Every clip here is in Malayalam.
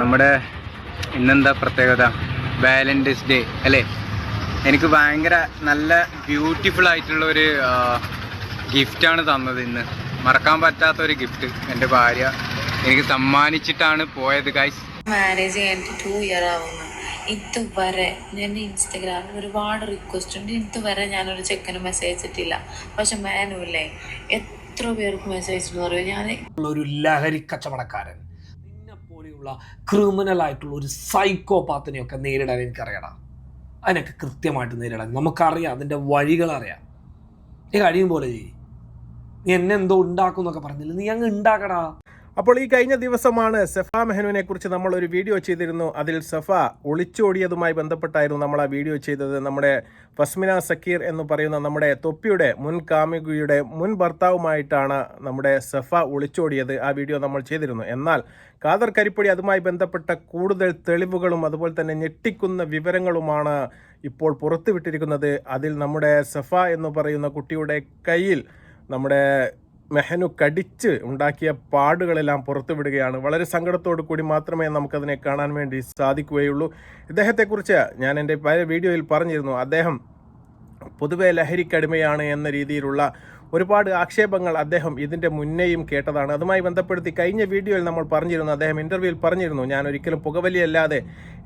നമ്മുടെ ഇന്നെന്താ പ്രത്യേകത? വാലന്റൈൻസ് ഡേ അല്ലേ? എനിക്ക് ഭയങ്കര നല്ല ബ്യൂട്ടിഫുൾ ആയിട്ടുള്ള ഒരു ഗിഫ്റ്റാണ് തന്നത് ഇന്ന്. മറക്കാൻ പറ്റാത്ത ഒരു ഗിഫ്റ്റ് എൻ്റെ ഭാര്യ എനിക്ക് സമ്മാനിച്ചിട്ടാണ് പോയത്. ഗൈസ്, മാരേജ് കഴിഞ്ഞിട്ട് 2 ഇയർ ആവുന്നു. ഇതുവരെ ഞാൻ ഇൻസ്റ്റഗ്രാമിൽ ഒരുപാട് റിക്വസ്റ്റ് ഉണ്ട്. ഇതുവരെ ഞാനൊരു ചെക്കന് മെസ്സേജ് ഇട്ടില്ല. പക്ഷെ മാനുല്ലേ എത്ര പേർക്ക് മെസ്സേജ് എന്ന് പറയും. ഞാൻ ഒരു ലഹരി കച്ചവടക്കാരൻ, നിന്നെ പോലെയുള്ള ക്രിമിനൽ ആയിട്ടുള്ള ഒരു സൈക്കോപാത്തിനെയൊക്കെ നേരിടാൻ എനിക്കറിയണം. അതിനൊക്കെ കൃത്യമായിട്ട് നേരിടാൻ നമുക്കറിയാം, അതിൻ്റെ വഴികളറിയാം. നീ കഴിയും പോലെ ചെയ്യും. നീ എന്നെ എന്തോ ഉണ്ടാക്കും എന്നൊക്കെ പറഞ്ഞില്ല, നീ അങ്ങ് ഉണ്ടാക്കടാ. അപ്പോൾ ഈ കഴിഞ്ഞ ദിവസമാണ് സഫ മെഹനുവിനെ കുറിച്ച് നമ്മൾ ഒരു വീഡിയോ ചെയ്തിരുന്നു. അതിൽ സഫ ഒളിച്ചോടിയതുമായി ബന്ധപ്പെട്ടായിരുന്നു നമ്മൾ ആ വീഡിയോ ചെയ്തത്. നമ്മുടെ ഫസ്മിന സക്കീർ എന്ന് പറയുന്ന നമ്മുടെ തൊപ്പിയുടെ മുൻ കാമുകിയുടെ മുൻ ഭർത്താവുമായിട്ടാണ് നമ്മുടെ സഫ ഒളിച്ചോടിയത്. ആ വീഡിയോ നമ്മൾ ചെയ്തിരുന്നു. എന്നാൽ ഖാദർ കരിപ്പൊടി അതുമായി ബന്ധപ്പെട്ട കൂടുതൽ തെളിവുകളും അതുപോലെ തന്നെ ഞെട്ടിക്കുന്ന വിവരങ്ങളുമാണ് ഇപ്പോൾ പുറത്തുവിട്ടിരിക്കുന്നത്. അതിൽ നമ്മുടെ സഫ എന്ന് പറയുന്ന കുട്ടിയുടെ കയ്യിൽ നമ്മുടെ മെഹനു കടിച്ച് ഉണ്ടാക്കിയ പാടുകളെല്ലാം പുറത്തുവിടുകയാണ്. വളരെ സങ്കടത്തോടു കൂടി മാത്രമേ നമുക്കതിനെ കാണാൻ വേണ്ടി സാധിക്കുകയുള്ളൂ. ഇദ്ദേഹത്തെക്കുറിച്ച് ഞാൻ എൻ്റെ പല വീഡിയോയിൽ പറഞ്ഞിരുന്നു. അദ്ദേഹം പൊതുവെ ലഹരിക്കടിമയാണ് എന്ന രീതിയിലുള്ള ഒരുപാട് ആക്ഷേപങ്ങൾ അദ്ദേഹം ഇതിൻ്റെ മുന്നേയും കേട്ടതാണ്. അതുമായി ബന്ധപ്പെടുത്തി കഴിഞ്ഞ വീഡിയോയിൽ നമ്മൾ പറഞ്ഞിരുന്നു, അദ്ദേഹം ഇൻ്റർവ്യൂവിൽ പറഞ്ഞിരുന്നു, ഞാൻ ഒരിക്കലും പുകവലിയല്ലാതെ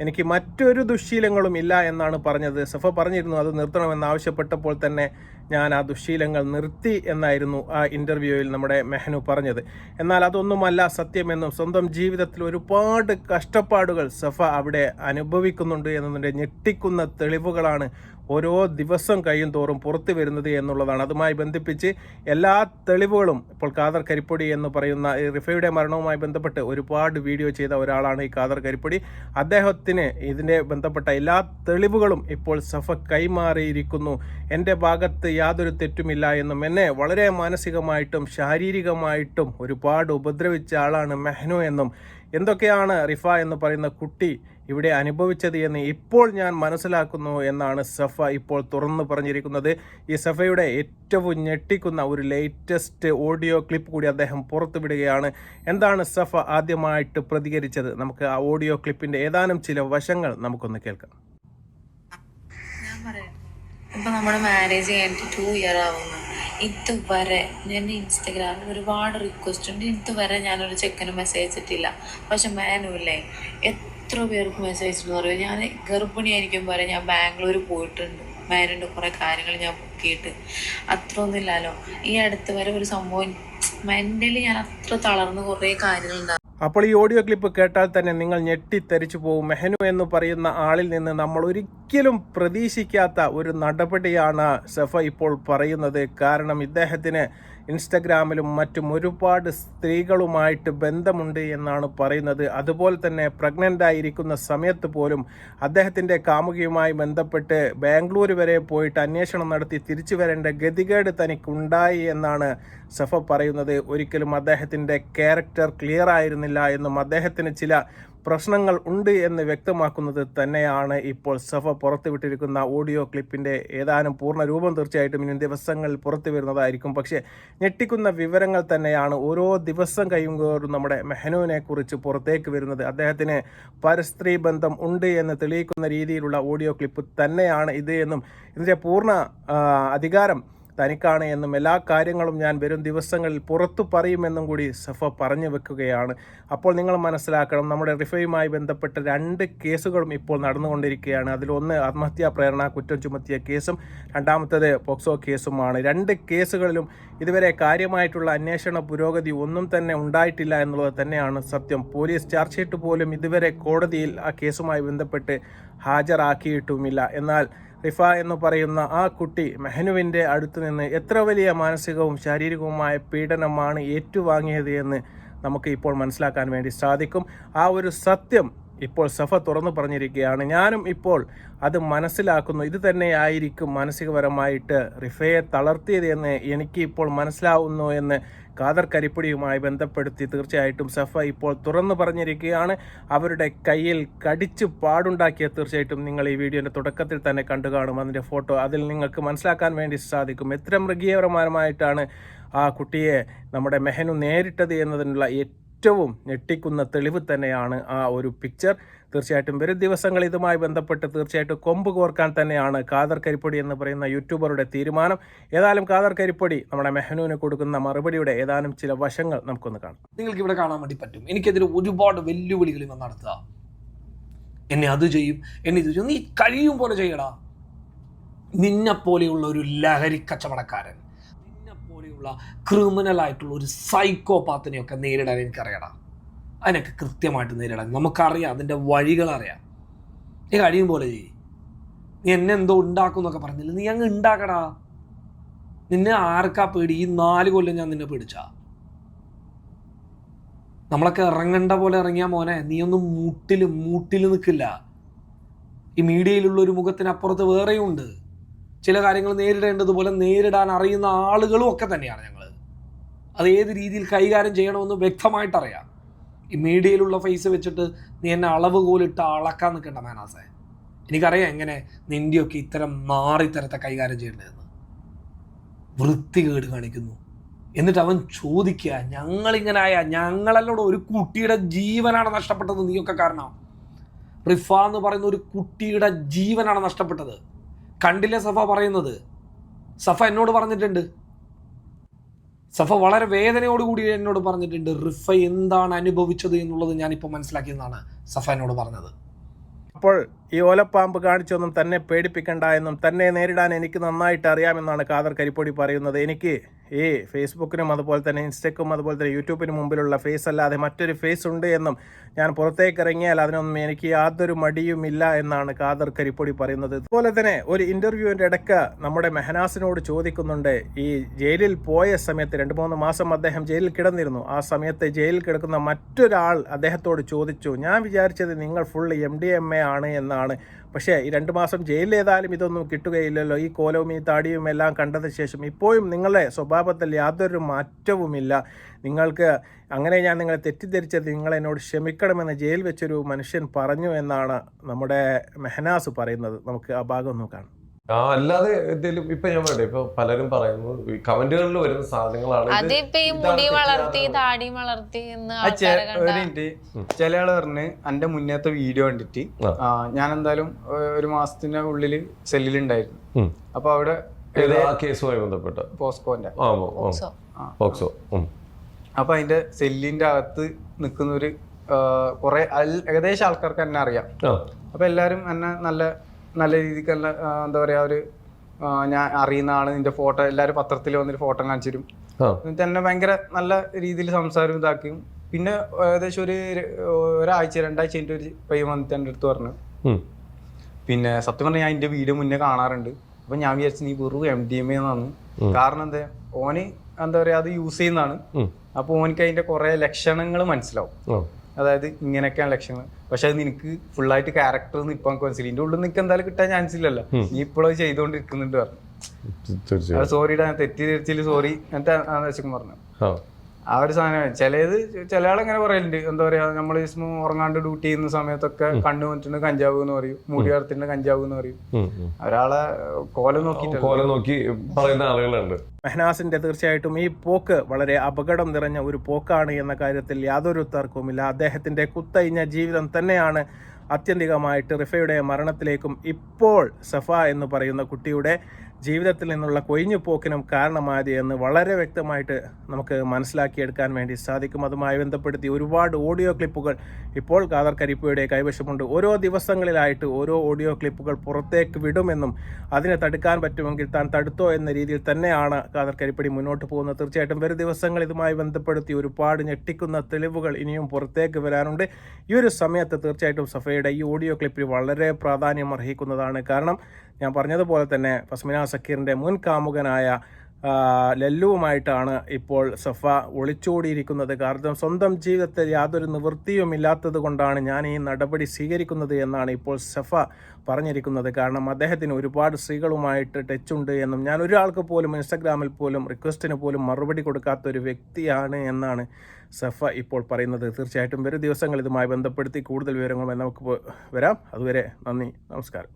എനിക്ക് മറ്റൊരു ദുശ്ശീലങ്ങളും ഇല്ല എന്നാണ് പറഞ്ഞത്. സഫ പറഞ്ഞിരുന്നു അത് നിർത്തണമെന്ന് ആവശ്യപ്പെട്ടപ്പോൾ തന്നെ ഞാൻ ആ ദുശ്ശീലങ്ങൾ നിർത്തി എന്നായിരുന്നു ആ ഇൻ്റർവ്യൂവിൽ നമ്മുടെ മെഹനു പറഞ്ഞത്. എന്നാൽ അതൊന്നുമല്ല സത്യമെന്നും സ്വന്തം ജീവിതത്തിൽ ഒരുപാട് കഷ്ടപ്പാടുകൾ സഫ അവിടെ അനുഭവിക്കുന്നുണ്ട് എന്നതിൻ്റെ ഞെട്ടിക്കുന്ന തെളിവുകളാണ് ഓരോ ദിവസം കഴിയും തോറും പുറത്തു വരുന്നത് എന്നുള്ളതാണ്. അതുമായി ബന്ധിപ്പിച്ച് എല്ലാ തെളിവുകളും ഇപ്പോൾ ഖാദർ കരിപ്പൊടി എന്ന് പറയുന്ന റിഫയുടെ മരണവുമായി ബന്ധപ്പെട്ട് ഒരുപാട് വീഡിയോ ചെയ്ത ഒരാളാണ് ഈ ഖാദർ കരിപ്പൊടി. അദ്ദേഹത്തിന് ഇതിൻ്റെ ബന്ധപ്പെട്ട എല്ലാ തെളിവുകളും ഇപ്പോൾ സഫ കൈമാറിയിരിക്കുന്നു. എൻ്റെ ഭാഗത്ത് യാതൊരു തെറ്റുമില്ല എന്നും എന്നെ വളരെ മാനസികമായിട്ടും ശാരീരികമായിട്ടും ഒരുപാട് ഉപദ്രവിച്ച ആളാണ് മെഹനു എന്നും എന്തൊക്കെയാണ് റിഫ എന്ന് പറയുന്ന കുട്ടി ഇവിടെ അനുഭവിച്ചത് എന്ന് ഇപ്പോൾ ഞാൻ മനസ്സിലാക്കുന്നു എന്നാണ് സഫ ഇപ്പോൾ തുറന്നു പറഞ്ഞിരിക്കുന്നത്. ഈ സഫയുടെ ഏറ്റവും ഞെട്ടിക്കുന്ന ഒരു ലേറ്റസ്റ്റ് ഓഡിയോ ക്ലിപ്പ് കൂടി അദ്ദേഹം പുറത്തുവിടുകയാണ്. എന്താണ് സഫ ആദ്യമായിട്ട് പ്രതികരിച്ചത്? നമുക്ക് ആ ഓഡിയോ ക്ലിപ്പിൻ്റെ ഏതാനും ചില വശങ്ങൾ നമുക്കൊന്ന് കേൾക്കാം. ഞാൻ പറയാം, ഇപ്പൊ നമ്മുടെ മാരേജ് കഴിഞ്ഞിട്ട് 2 ഇയർ ആവുന്നു. ഇതുവരെ ഞാൻ ഇൻസ്റ്റഗ്രാമിൽ ഒരുപാട് റിക്വസ്റ്റ് ഉണ്ട്. ഇതുവരെ ഞാനൊരു ചെക്കന് മെസ്സേജ് ഇട്ടില്ല. പക്ഷെ മാനുല്ലേ എത്ര പേർക്ക് മെസ്സേജ് എന്ന് പറയും. ഞാൻ ഗർഭിണിയായിരിക്കും പറയാം, ഞാൻ ബാംഗ്ലൂർ പോയിട്ടുണ്ട്, മാനുണ്ട് കുറേ കാര്യങ്ങൾ ഞാൻ ബുക്കിയിട്ട് അത്ര ഒന്നുമില്ലല്ലോ. ഈ അടുത്ത് വരെ ഒരു സംഭവം മെൻ്റലി ഞാൻ അത്ര തളർന്ന് കുറേ കാര്യങ്ങളുണ്ടാകും. അപ്പോൾ ഈ ഓഡിയോ ക്ലിപ്പ് കേട്ടാൽ തന്നെ നിങ്ങൾ ഞെട്ടിത്തെറിച്ചു പോകും. മെഹനു എന്ന് പറയുന്ന ആളിൽ നിന്ന് നമ്മൾ ഒരിക്കലും പ്രതീക്ഷിക്കാത്ത ഒരു നടപടിയാണ് സഫ ഇപ്പോൾ പറയുന്നത്. കാരണം ഇദ്ദേഹത്തിന് ഇൻസ്റ്റഗ്രാമിലും മറ്റും ഒരുപാട് സ്ത്രീകളുമായിട്ട് ബന്ധമുണ്ട് എന്നാണ് പറയുന്നത്. അതുപോലെ തന്നെ പ്രഗ്നൻ്റ് ആയിരിക്കുന്ന സമയത്ത് പോലും അദ്ദേഹത്തിൻ്റെ കാമുകിയുമായി ബന്ധപ്പെട്ട് ബാംഗ്ലൂർ വരെ പോയിട്ട് അന്വേഷണം നടത്തി തിരിച്ചു വരേണ്ട ഗതികേട് തനിക്കുണ്ടായി എന്നാണ് സഫ പറയുന്നത്. ഒരിക്കലും അദ്ദേഹത്തിൻ്റെ ക്യാരക്ടർ ക്ലിയർ ആയിരുന്നില്ല എന്നും അദ്ദേഹത്തിന് ചില പ്രശ്നങ്ങൾ ഉണ്ട് എന്ന് വ്യക്തമാക്കുന്നത് തന്നെയാണ് ഇപ്പോൾ സഫ പുറത്തുവിട്ടിരിക്കുന്ന ഓഡിയോ ക്ലിപ്പിൻ്റെ ഏതാനും പൂർണ്ണ രൂപം. തീർച്ചയായിട്ടും ഇനി ദിവസങ്ങളിൽ പുറത്തു വരുന്നതായിരിക്കും. പക്ഷേ ഞെട്ടിക്കുന്ന വിവരങ്ങൾ തന്നെയാണ് ഓരോ ദിവസം കഴിയുമ്പോഴും നമ്മുടെ മെഹനുവിനെ കുറിച്ച് പുറത്തേക്ക് വരുന്നത്. അദ്ദേഹത്തിന് പരസ്ത്രീ ബന്ധം ഉണ്ട് എന്ന് തെളിയിക്കുന്ന രീതിയിലുള്ള ഓഡിയോ ക്ലിപ്പ് തന്നെയാണ് ഇത് എന്നും ഇതിൻ്റെ പൂർണ്ണ അധികാരം തനിക്കാണ് എന്നും എല്ലാ കാര്യങ്ങളും ഞാൻ വരും ദിവസങ്ങളിൽ പുറത്തു പറയുമെന്നും കൂടി സഫ പറഞ്ഞു വെക്കുകയാണ്. അപ്പോൾ നിങ്ങൾ മനസ്സിലാക്കണം, നമ്മുടെ റിഫയുമായി ബന്ധപ്പെട്ട 2 കേസുകളും ഇപ്പോൾ നടന്നുകൊണ്ടിരിക്കുകയാണ്. അതിലൊന്ന് ആത്മഹത്യാ പ്രേരണ കുറ്റം ചുമത്തിയ കേസും രണ്ടാമത്തേത് പോക്സോ കേസുമാണ്. 2 കേസുകളിലും ഇതുവരെ കാര്യമായിട്ടുള്ള അന്വേഷണ പുരോഗതി ഒന്നും തന്നെ ഉണ്ടായിട്ടില്ല എന്നുള്ളത് തന്നെയാണ് സത്യം. പോലീസ് ചാർജ് ഷീറ്റ് പോലും ഇതുവരെ കോടതിയിൽ ആ കേസുമായി ബന്ധപ്പെട്ട് ഹാജരാക്കിയിട്ടുമില്ല. എന്നാൽ റിഫ എന്ന് പറയുന്ന ആ കുട്ടി മെഹനുവിൻ്റെ അടുത്ത് നിന്ന് എത്ര വലിയ മാനസികവും ശാരീരികവുമായ പീഡനമാണ് ഏറ്റുവാങ്ങിയത് എന്ന് നമുക്ക് ഇപ്പോൾ മനസ്സിലാക്കാൻ വേണ്ടി സാധിക്കും. ആ ഒരു സത്യം ഇപ്പോൾ സഫ തുറന്നു പറഞ്ഞിരിക്കുകയാണ്. ഞാനും ഇപ്പോൾ അത് മനസ്സിലാക്കുന്നു. ഇത് തന്നെയായിരിക്കും മാനസികപരമായിട്ട് റിഫയെ തളർത്തിയത് എന്ന് എനിക്ക് ഇപ്പോൾ മനസ്സിലാവുന്നു എന്ന് ഖാദർ കരിപ്പൊടിയുമായി ബന്ധപ്പെടുത്തി തീർച്ചയായിട്ടും സഫ ഇപ്പോൾ തുറന്നു പറഞ്ഞിരിക്കുകയാണ്. അവരുടെ കയ്യിൽ കടിച്ച് പാടുണ്ടാക്കിയ തീർച്ചയായിട്ടും നിങ്ങൾ ഈ വീഡിയോൻ്റെ തുടക്കത്തിൽ തന്നെ കണ്ടു കാണും. അതിൻ്റെ ഫോട്ടോ അതിൽ നിങ്ങൾക്ക് മനസ്സിലാക്കാൻ വേണ്ടി സാധിക്കും എത്ര മൃഗീയപരമായിട്ടാണ് ആ കുട്ടിയെ നമ്മുടെ മെഹനു നേരിട്ടത് എന്നതിനുള്ള ഏറ്റവും ഞെട്ടിക്കുന്ന തെളിവ് തന്നെയാണ് ആ ഒരു പിക്ചർ. തീർച്ചയായിട്ടും വരും ദിവസങ്ങൾ ഇതുമായി ബന്ധപ്പെട്ട് തീർച്ചയായിട്ടും കൊമ്പ് കോർക്കാൻ തന്നെയാണ് ഖാദർ കരിപ്പൊടി എന്ന് പറയുന്ന യൂട്യൂബറുടെ തീരുമാനം. ഏതായാലും ഖാദർ കരിപ്പൊടി നമ്മുടെ മെഹനുവിന് കൊടുക്കുന്ന മറുപടിയുടെ ഏതാനും ചില വശങ്ങൾ നമുക്കൊന്ന് കാണാം. നിങ്ങൾക്ക് ഇവിടെ കാണാൻ വേണ്ടി പറ്റും. എനിക്കെതിരെ ഒരുപാട് വെല്ലുവിളികൾ ഇവ നടത്തുക. എന്നെ അത് ചെയ്യും, എന്നെ ഇത് ചെയ്യും. നീ കഴിയും പോലെ ചെയ്യടാ. നിന്നെപ്പോലെയുള്ള ഒരു ലഹരി കച്ചവടക്കാരൻ, നിന്നെപ്പോലെയുള്ള ക്രിമിനലായിട്ടുള്ള ഒരു സൈക്കോപാത്തിനെയൊക്കെ നേരിടാൻ എനിക്കറിയടാ. അതിനൊക്കെ കൃത്യമായിട്ട് നേരിടാൻ നമുക്കറിയാം, അതിൻ്റെ വഴികളറിയാം. നീ കഴിയും പോലെ ചെയ്യ്. നീ എന്നെ എന്തോ ഉണ്ടാക്കും എന്നൊക്കെ പറഞ്ഞില്ല, നീ അങ്ങ് ഉണ്ടാക്കടാ. നിന്നെ ആർക്കാ പേടി? ഈ 4 കൊല്ലം ഞാൻ നിന്നെ പേടിച്ചാ. നമ്മളൊക്കെ ഇറങ്ങേണ്ട പോലെ ഇറങ്ങിയാ മോനെ, നീ ഒന്നും മൂട്ടിൽ നിൽക്കില്ല. ഈ മീഡിയയിലുള്ള ഒരു മുഖത്തിനപ്പുറത്ത് വേറെയും ഉണ്ട്. ചില കാര്യങ്ങൾ നേരിടേണ്ടതുപോലെ നേരിടാൻ അറിയുന്ന ആളുകളും ഒക്കെ തന്നെയാണ് ഞങ്ങൾ. അത് ഏത് രീതിയിൽ കൈകാര്യം ചെയ്യണമെന്ന് വ്യക്തമായിട്ടറിയാം. ഈ മീഡിയയിലുള്ള ഫേസ് വെച്ചിട്ട് നീ എന്നെ അളവ് കോലിട്ട് അളക്കാൻ നിൽക്കണ്ട മാനാസേ. എനിക്കറിയാം എങ്ങനെ നിൻ്റെയൊക്കെ ഇത്തരം നാറിത്തരത്തെ കൈകാര്യം ചെയ്യേണ്ടതെന്ന്. വൃത്തികേട് കാണിക്കുന്നു. എന്നിട്ട് അവൻ ചോദിക്കുക, ഞങ്ങളിങ്ങനായ ഞങ്ങളല്ലോട് ഒരു കുട്ടിയുടെ ജീവനാണ് നഷ്ടപ്പെട്ടത്, നീയൊക്കെ കാരണം. റിഫ എന്ന് പറയുന്ന ഒരു കുട്ടിയുടെ ജീവനാണ് നഷ്ടപ്പെട്ടത്. കണ്ടില്ലേ സഫ പറയുന്നത്? സഫ എന്നോട് പറഞ്ഞിട്ടുണ്ട്, സഫ വളരെ വേദനയോടുകൂടി എന്നോട് പറഞ്ഞിട്ടുണ്ട്, റിഫ എന്താണ് അനുഭവിച്ചത് എന്നുള്ളത് ഞാനിപ്പോൾ മനസ്സിലാക്കിയെന്നാണ് സഫ എന്നോട് പറഞ്ഞത്. അപ്പോൾ ഈ ഓലപ്പാമ്പ് കാണിച്ചൊന്നും തന്നെ പേടിപ്പിക്കണ്ട എന്നും തന്നെ നേരിടാൻ എനിക്ക് നന്നായിട്ട് അറിയാമെന്നാണ് ഖാദർ കരിപ്പൊടി പറയുന്നത്. എനിക്ക് ഈ ഫേസ്ബുക്കിനും അതുപോലെ തന്നെ ഇൻസ്റ്റയ്ക്കും അതുപോലെ തന്നെ യൂട്യൂബിനും മുമ്പിലുള്ള ഫേസ് അല്ലാതെ മറ്റൊരു ഫേസ് ഉണ്ട് എന്നും ഞാൻ പുറത്തേക്ക് ഇറങ്ങിയാൽ അതിനൊന്നും എനിക്ക് യാതൊരു മടിയുമില്ല എന്നാണ് ഖാദർ കരിപ്പൊടി പറയുന്നത്. അതുപോലെ തന്നെ ഒരു ഇൻ്റർവ്യൂവിൻ്റെ ഇടയ്ക്ക് നമ്മുടെ മെഹനാസിനോട് ചോദിക്കുന്നുണ്ട്, ഈ ജയിലിൽ പോയ സമയത്ത് 2-3 മാസം അദ്ദേഹം ജയിലിൽ കിടന്നിരുന്നു. ആ സമയത്ത് ജയിലിൽ കിടക്കുന്ന മറ്റൊരാൾ അദ്ദേഹത്തോട് ചോദിച്ചു, ഞാൻ വിചാരിച്ചത് നിങ്ങൾ ഫുൾ MDMA ആണ് എന്നാണ്, പക്ഷേ ഈ 2 മാസം ജയിലിൽ ഏതായാലും ഇതൊന്നും കിട്ടുകയില്ലല്ലോ. ഈ കോലവും ഈ താടിയും എല്ലാം കണ്ടതിന് ശേഷം ഇപ്പോഴും നിങ്ങളുടെ സ്വഭാവത്തിൽ യാതൊരു മാറ്റവുമില്ല. നിങ്ങൾക്ക് അങ്ങനെ ഞാൻ നിങ്ങളെ തെറ്റിദ്ധരിച്ചത്, നിങ്ങൾ എന്നോട് ക്ഷമിക്കണമെന്ന് ജയിൽ വെച്ചൊരു മനുഷ്യൻ പറഞ്ഞു എന്നാണ് നമ്മുടെ മെഹനാസ് പറയുന്നത്. നമുക്ക് ആ ഭാഗം ഒന്ന് കാണാം. അല്ലാതെ എന്തെങ്കിലും ഇപ്പൊ ഞാൻ പറയട്ടെ, ഇപ്പൊ പലരും പറയുന്നു കമന്റുകളിൽ വരുന്ന സാധനങ്ങളാണ് ചില ആള് പറഞ്ഞ് എന്റെ മുന്നേത്തെ വീഡിയോ കണ്ടിട്ട് ഞാൻ എന്തായാലും ഒരു മാസത്തിന്റെ ഉള്ളില് സെല്ലിലുണ്ടായിരുന്നു. അപ്പൊ അവിടെ കേസുമായി ബന്ധപ്പെട്ട പോസ്കോന്റെ പോക്സോ. അപ്പൊ അതിന്റെ സെല്ലിന്റെ അകത്ത് നിൽക്കുന്ന ഒരു കുറെ ഏകദേശം ആൾക്കാർക്ക് എന്നെ അറിയാം. അപ്പൊ എല്ലാരും എന്നെ നല്ല രീതിക്ക് എന്താ പറയാ, ഒരു ഞാൻ അറിയുന്ന ആള്, നിന്റെ ഫോട്ടോ എല്ലാവരും പത്രത്തിൽ വന്നൊരു ഫോട്ടോ കാണിച്ചു തരും. എന്നിട്ട് എന്നെ ഭയങ്കര നല്ല രീതിയിൽ സംസാരം ഇതാക്കിയും. പിന്നെ ഏകദേശം ഒരാഴ്ച 2 ആഴ്ച കഴിഞ്ഞിട്ട് ഒരു പയ്യൻ വന്നിട്ട് എൻ്റെ അടുത്ത് പറഞ്ഞു, പിന്നെ സത്യം പറഞ്ഞാൽ ഞാൻ എൻ്റെ വീഡിയോ മുന്നേ കാണാറുണ്ട്, അപ്പൊ ഞാൻ വിചാരിച്ചു നീ വെറും MDMA എന്നാണ്. കാരണം ഓന് എന്താ പറയാ അത് യൂസ് ചെയ്യുന്നതാണ്. അപ്പൊ ഓനിക്ക് അതിന്റെ കുറെ ലക്ഷണങ്ങൾ മനസ്സിലാവും. അതായത് ഇങ്ങനെയൊക്കെയാണ് ലക്ഷണങ്ങൾ. പക്ഷെ അത് നിനക്ക് ഫുള്ളായിട്ട് ക്യാരക്ടർ ഒന്നും ഇപ്പൊ നമുക്ക് മനസ്സിലായി. ഇതിന്റെ ഉള്ളിൽ നിനക്ക് എന്തായാലും കിട്ടാൻ ചാൻസ് ഇല്ലല്ലോ, നീ ഇപ്പോഴും ചെയ്തോണ്ടിരിക്കുന്നുണ്ട് പറഞ്ഞു. സോറിയുടെ തെറ്റിദ്ധരിച്ചില്ല, സോറി എന്നിട്ട് വെച്ചൊക്കെ പറഞ്ഞു. ആ ഒരു സാധനം ചില ആളെങ്ങനെ പറയലുണ്ട്, എന്താ പറയാ, നമ്മൾ ഉറങ്ങാണ്ട് ഡ്യൂട്ടി ചെയ്യുന്ന സമയത്തൊക്കെ കണ്ണു വന്നിട്ടുണ്ട് കഞ്ചാവ് എന്ന് പറയും, മുടി വളർത്തിട്ടുണ്ട് കഞ്ചാവ് എന്ന് പറയും. ഒരാളെ കോലം നോക്കി പറയുന്ന ആളുകളുണ്ട്. മെഹനാസിന്റെ തീർച്ചയായിട്ടും ഈ പോക്ക് വളരെ അപകടം നിറഞ്ഞ ഒരു പോക്കാണ് എന്ന കാര്യത്തിൽ യാതൊരു തർക്കവുമില്ല. അദ്ദേഹത്തിന്റെ കുത്തഴിഞ്ഞ ജീവിതം തന്നെയാണ് ആത്യന്തികമായിട്ട് റിഫയുടെ മരണത്തിലേക്കും ഇപ്പോൾ സഫ എന്ന് പറയുന്ന കുട്ടിയുടെ ജീവിതത്തിൽ നിന്നുള്ള കൊഴിഞ്ഞു പോക്കിനും കാരണമായത് എന്ന് വളരെ വ്യക്തമായിട്ട് നമുക്ക് മനസ്സിലാക്കിയെടുക്കാൻ വേണ്ടി സാധിക്കും. അതുമായി ബന്ധപ്പെടുത്തി ഒരുപാട് ഓഡിയോ ക്ലിപ്പുകൾ ഇപ്പോൾ ഖാദർ കരിപ്പൊടിയുടെ കൈവശമുണ്ട്. ഓരോ ദിവസങ്ങളിലായിട്ട് ഓരോ ഓഡിയോ ക്ലിപ്പുകൾ പുറത്തേക്ക് വിടുമെന്നും അതിനെ തടുക്കാൻ പറ്റുമെങ്കിൽ താൻ തടുത്തോ എന്ന രീതിയിൽ തന്നെയാണ് ഖാദർ കരിപ്പൊടി മുന്നോട്ട് പോകുന്നത്. തീർച്ചയായിട്ടും വരും ദിവസങ്ങൾ ഇതുമായി ബന്ധപ്പെടുത്തി ഒരുപാട് ഞെട്ടിക്കുന്ന തെളിവുകൾ ഇനിയും പുറത്തേക്ക് വരാനുണ്ട്. ഈ ഒരു സമയത്ത് തീർച്ചയായിട്ടും സഫയുടെ ഈ ഓഡിയോ ക്ലിപ്പിൽ വളരെ പ്രാധാന്യം അർഹിക്കുന്നതാണ്. കാരണം ഞാൻ പറഞ്ഞതുപോലെ തന്നെ ഫസ്മിന സക്കീറിൻ്റെ മുൻ കാമുകനായ ലല്ലുവുമായിട്ടാണ് ഇപ്പോൾ സഫ ഒളിച്ചോടിയിരിക്കുന്നത്. കാരണം സ്വന്തം ജീവിതത്തിൽ യാതൊരു നിവൃത്തിയുമില്ലാത്തത് കൊണ്ടാണ് ഞാൻ ഈ നടപടി സ്വീകരിക്കുന്നത് എന്നാണ് ഇപ്പോൾ സഫ പറഞ്ഞിരിക്കുന്നത്. കാരണം അദ്ദേഹത്തിന് ഒരുപാട് സ്ത്രീകളുമായിട്ട് ടച്ചുണ്ട് എന്നും ഞാൻ ഒരാൾക്ക് പോലും ഇൻസ്റ്റഗ്രാമിൽ പോലും റിക്വസ്റ്റിന് പോലും മറുപടി കൊടുക്കാത്തൊരു വ്യക്തിയാണ് എന്നാണ് സഫ ഇപ്പോൾ പറയുന്നത്. തീർച്ചയായിട്ടും വരും ദിവസങ്ങൾ ഇതുമായി ബന്ധപ്പെടുത്തി കൂടുതൽ വിവരങ്ങളുമായി നമുക്ക് വരാം. അതുവരെ നന്ദി, നമസ്കാരം.